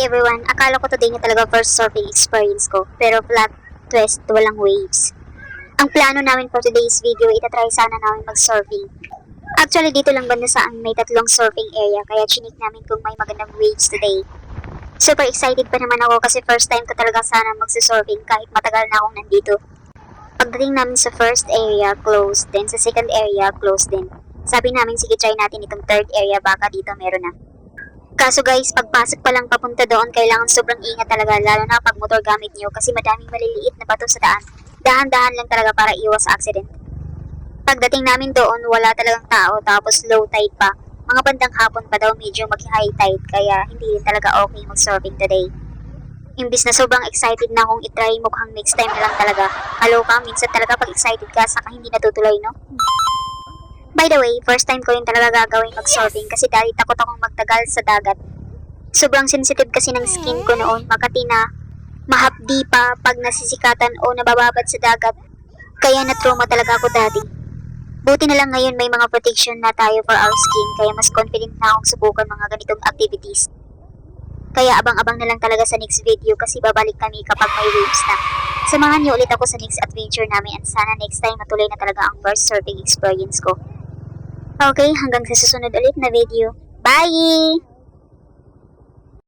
Hi everyone! Akala ko today na talaga first surfing experience ko, pero flat twist, walang waves. Ang plano namin for today's video, itatry sana namin mag-surfing. Actually, dito lang banda sa amin may tatlong surfing area, kaya chinik namin kung may magandang waves today. Super excited pa naman ako kasi first time ko talaga sana magsusurfing kahit matagal na akong nandito. Pagdating namin sa first area, closed. Then sa second area, closed din. Sabi namin, sige try natin itong third area, baka dito meron na. Kaso guys, pagpasok pa lang papunta doon, kailangan sobrang ingat talaga, lalo na pag motor gamit nyo kasi madaming maliliit na bato sa daan. Dahan-dahan lang talaga para iwas sa accident. Pagdating namin doon, wala talagang tao, tapos low tide pa. Mga bandang hapon pa daw medyo mag-high tide, kaya hindi rin talaga okay mag-surfing today. Imbis na sobrang excited na akong itry, mukhang next time na lang talaga. Kaloka, minsan talaga pag excited ka, saka hindi natutuloy, no? By the way, first time ko yun talaga gagawin mag-surfing kasi dahil takot akong magtagal sa dagat. Sobrang sensitive kasi ng skin ko noon, makati na mahapdi pa pag nasisikatan o nabababad sa dagat. Kaya na-trauma talaga ako dati. Buti na lang ngayon may mga protection na tayo for our skin, kaya mas confident na akong subukan mga ganitong activities. Kaya abang-abang na lang talaga sa next video kasi babalik kami kapag may waves na. Samahan niyo ulit ako sa next adventure namin at sana next time matuloy na talaga ang first surfing experience ko. Okay, hanggang sa susunod ulit na video. Bye!